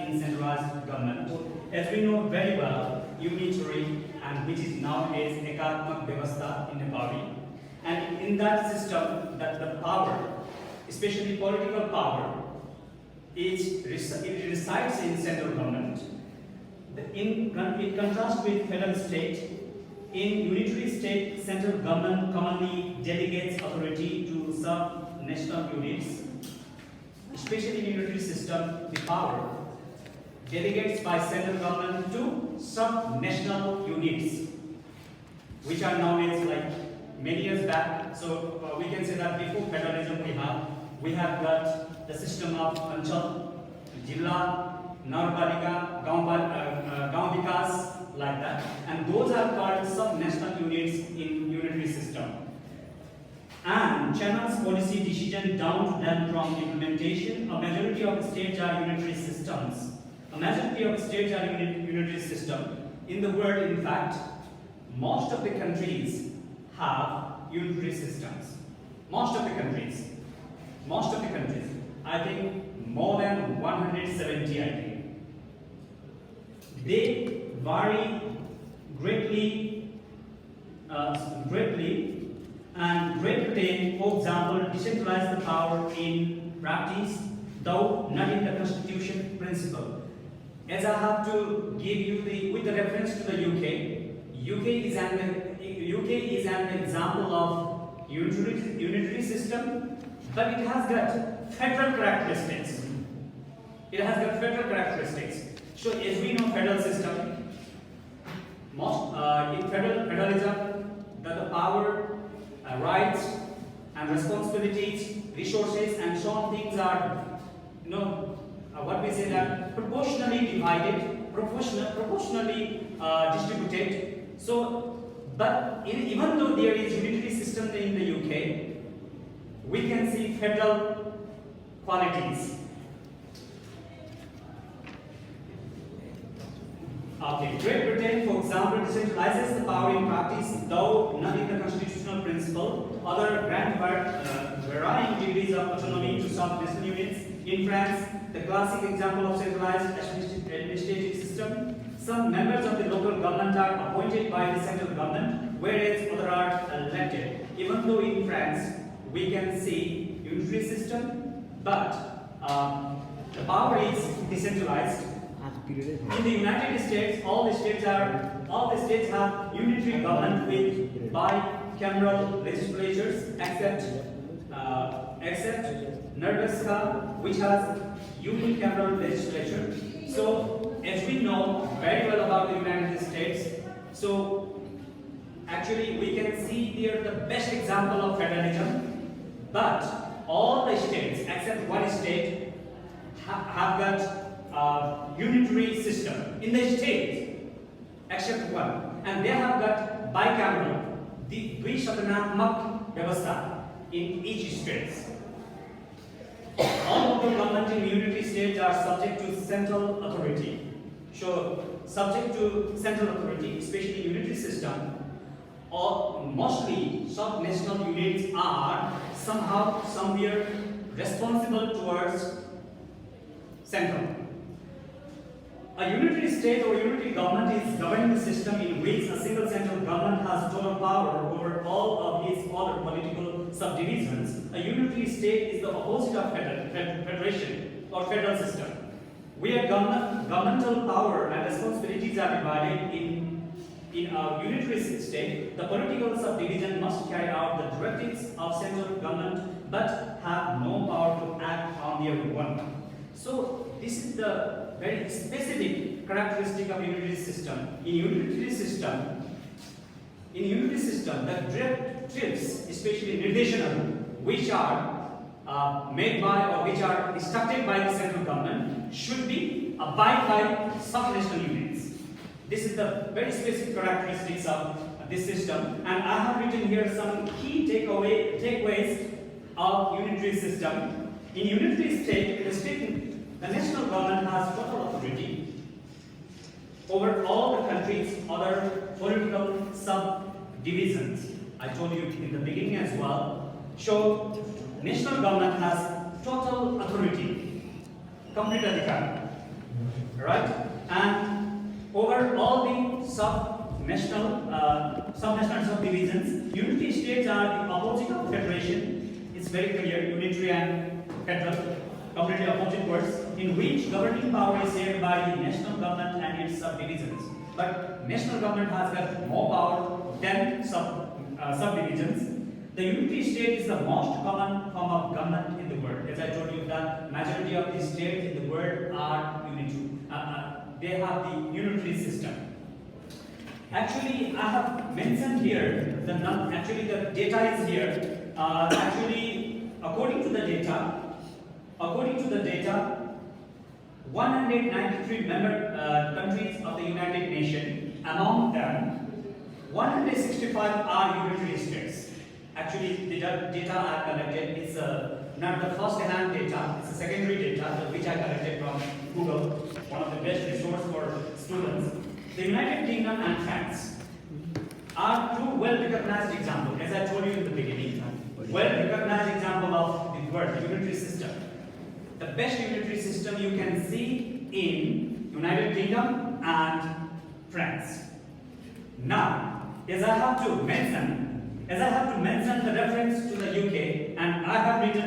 in centralized government. As we know very well, unitary and which is nowadays Ekatmak Vyavastha in Nepali. And in that system, that the power, especially political power, it resides in central government. In contrast with federal state, in unitary state, central government commonly delegates authority to sub-national units. Especially in unitary system, the power delegates by central government to sub-national units, which are nowadays like many years back. So we can say that before federalism we have got the system of Anchal, Jilla, Nagarpalika, Gaon Vikas, like that, and those are called sub-national units in unitary system. And channels policy decision down to them from implementation. A majority of states are unitary systems. A majority of states are unitary system. In the world, in fact, most of the countries have unitary systems. Most of the countries. I think more than 170, I think. They vary greatly, and Great Britain, for example, decentralized the power in practice, though not in the constitution principle. As I have to give you with the reference to the UK is an example of unitary system, but it has got federal characteristics. So as we know, federal system, in federalism, the power, rights and responsibilities, resources and so on things are, what we say that proportionally divided, proportionally distributed. So, but even though there is unitary system in the UK, we can see federal qualities. Okay, Great Britain, for example, decentralizes the power in practice, though not in the constitutional principle. Other grant varying degrees of autonomy to sub-national units. In France, the classic example of centralized administrative system. Some members of the local government are appointed by the central government, whereas others are elected. Even though in France we can see unitary system, but the power is decentralized. In the United States, all the states have unitary government with bicameral legislatures, except Nebraska, which has unicameral legislature. So, as we know very well about the United States, so actually we can see here the best example of federalism. But all the states, except one state, have got unitary system in the state, except one, and they have got bicameral, the Dvishatanamak Vyavastha in each state. All local government in unitary states are subject to central authority. So, subject to central authority, especially unitary system, or mostly sub-national units are somehow, somewhere responsible towards central. A unitary state or unitary government is governing the system in which a single central government has total power over all of its other political subdivisions. A unitary state is the opposite of federation or federal system, where governmental power and responsibilities are divided. In a unitary state, the political subdivision must carry out the directives of central government but have no power to act on their own. So this is the very specific characteristic of unitary system. In unitary system, the directives, especially Nirdeshana, which are made by or which are instructed by the central government, should be abide by sub-national units. This is the very specific characteristics of this system, and I have written here some key takeaways of unitary system. In unitary state, the national government has total authority over all the country's other political subdivisions. I told you in the beginning as well. So, national government has total authority, complete adhikar. right? And over all the sub-national subdivisions, unity states are the opposite of federation. It's very clear, unitary and federal, completely opposite words, in which governing power is shared by the national government and its subdivisions. But national government has got more power than subdivisions. The unitary state is the most common form of government in the world. As I told you, the majority of the states in the world are unitary. They have the unitary system. Actually, I have mentioned here the data is here. According to the data, 193 member countries of the United Nations. Among them, 165 are unitary states. Actually, the data I collected is not the first-hand data; it's a secondary data which I collected from Google, one of the best resources for students. The United Kingdom and France are two well-recognized examples, as I told you in the beginning. Well-recognized example of the word unitary system. The best unitary system you can see in United Kingdom and France. Now, as I have to mention the reference to the UK, and I have written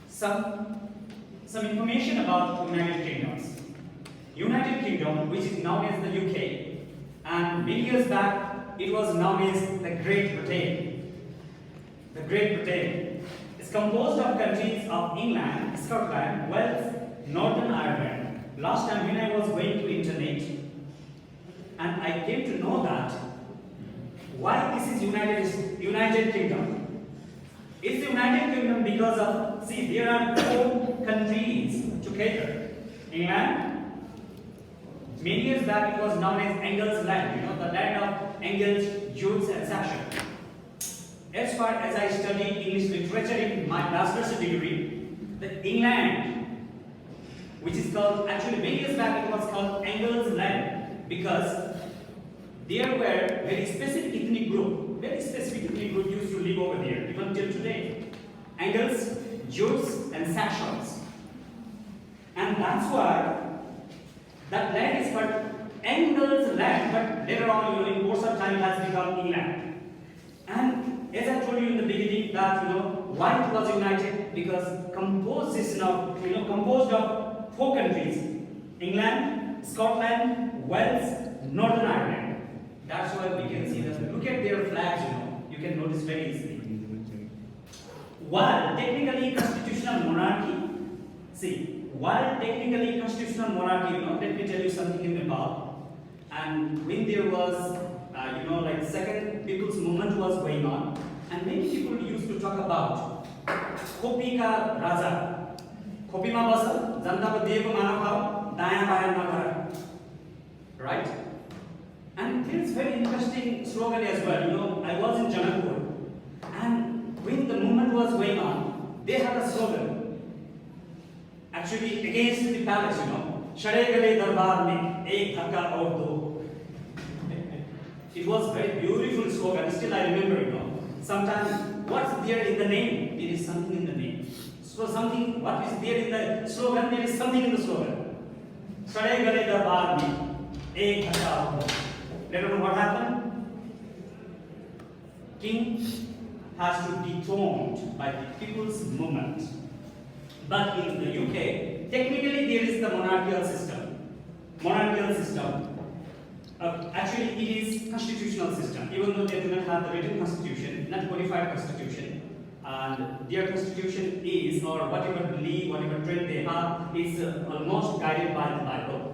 some information about United Kingdoms. United Kingdom, which is known as the UK, and many years back it was known as the Great Britain. The Great Britain is composed of countries of England, Scotland, Wales, Northern Ireland. Last time when I was going to internet, and I came to know that why this is United Kingdom. It's the United Kingdom because of, see, there are four countries together. England, many years back it was known as Engels land, the land of Engels, Jews and Saxon. As far as I studied English literature in my bachelor's degree, the England, which is called, actually many years back it was called Engels land because there were very specific ethnic group used to live over there, even till today. Angles, Jews, and Saxons. And that's why that land is called Engels land, but later on, in course of time, it has become England. And as I told you in the beginning, that why it was united, because composed of four countries: England, Scotland, Wales, Northern Ireland. That's why we can see that. Look at their flags, you can notice very easily. While technically constitutional monarchy, let me tell you something in Nepal. And when there was, second people's movement was going on, and many people used to talk about Khopi ka Raja. Khopi ma basa, janta ko dieko mano khao, daya baya na kara. Right? And it's very interesting slogan as well. I was in Janakpur, and when the movement was going on, they had a slogan. Actually, against the palace, Shade gale darbar mein ek dhakka aur do. It was very beautiful slogan. Still, I remember. Sometimes what's there in the name? There is something in the name. So something, what is there in the slogan? There is something in the slogan. Shade gale darbar mein ek dhakka aur do. Later on, what happened? King has to be dethroned by the people's movement. But in the UK, technically there is the monarchical system. Actually, it is constitutional system. Even though they do not have the written constitution, not codified constitution, and their constitution is, or whatever belief, whatever trend they have, is almost guided by the Bible.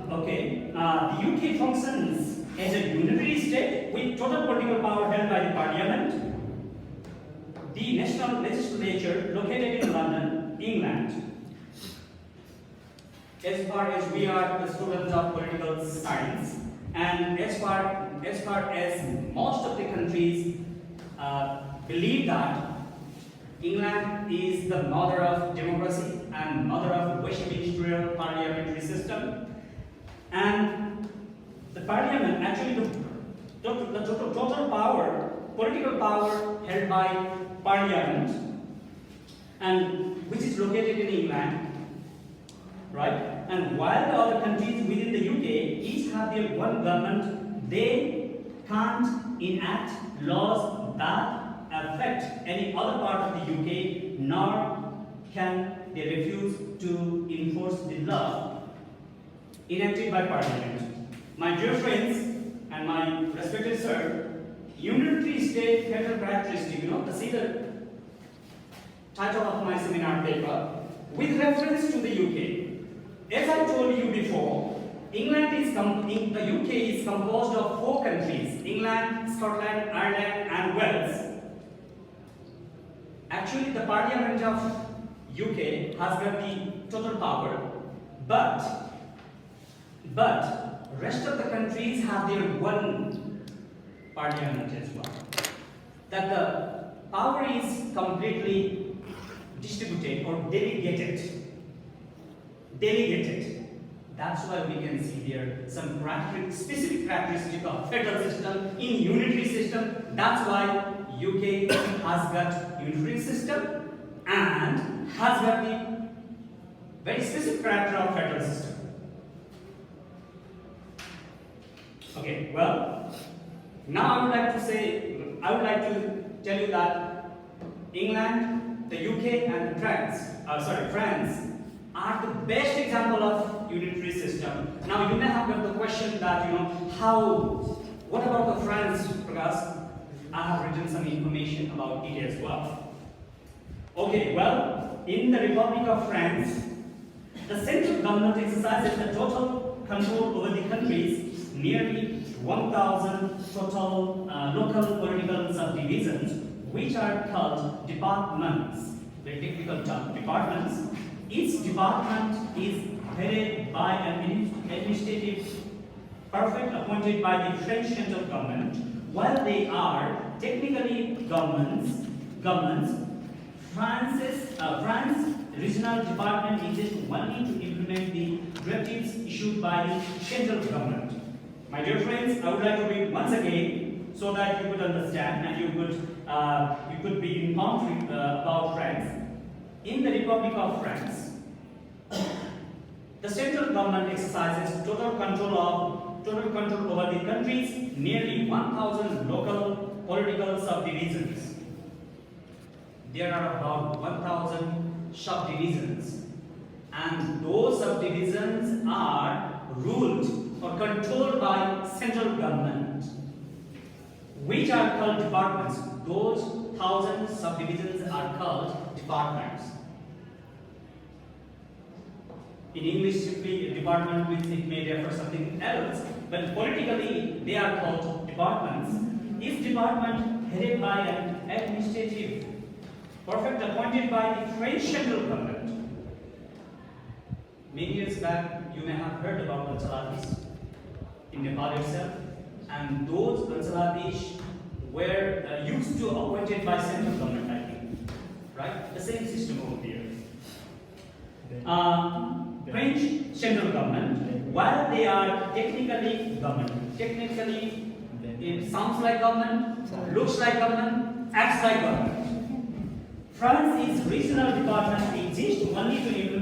The UK functions as a unitary state with total political power held by the Parliament, the national legislature located in London, England. As far as we are the students of political science, and as far as most of the countries believe that England is the mother of democracy and mother of Westminster parliamentary system. And the parliament, actually the total power, political power held by parliament, and which is located in England, right? And while the other countries within the UK each have their one government, they can't enact laws that affect any other part of the UK, nor can they refuse to enforce the law enacted by Parliament. My dear friends and my respected sir, unitary state federal characteristic, see the title of my seminar paper, with reference to the UK. As I told you before, the UK is composed of 4 countries: England, Scotland, Ireland, and Wales. Actually, the Parliament of UK has got the total power, but rest of the countries have their one parliament as well. That the power is completely distributed or delegated. That's why we can see here some specific characteristic of federal system in unitary system. That's why UK has got unitary system and has got the very specific character of federal system. Okay, well, now I would like to tell you that England, the UK, and France are the best example of unitary system. Now you may have got the question that what about the France? Because I have written some information about it as well. Okay, well, in the Republic of France, the central government exercises the total control over the country's nearly 1,000 total local political subdivisions, which are called departments. Very technical term, departments. Each department is headed by an administrative prefect appointed by the French central government. While they are technically governments, France's regional department exists only to implement the directives issued by the central government. My dear friends, I would like to read once again so that you could understand and you could be informed about France. In the Republic of France, the central government exercises total control over the country's nearly 1,000 local political subdivisions. There are about 1,000 subdivisions, and those subdivisions are ruled or controlled by central government, which are called departments. Those 1,000 subdivisions are called departments. In English, simply a department, which it may refer something else, but politically they are called departments. Each department headed by an administrative prefect appointed by the French central government. Many years back, you may have heard about Anceladis in Nepal itself, and those Anceladis were used to appointed by central government, I think, right? The same system over here. French central government, while they are technically government, it sounds like government, looks like government, acts like government. France's regional department exists only to implement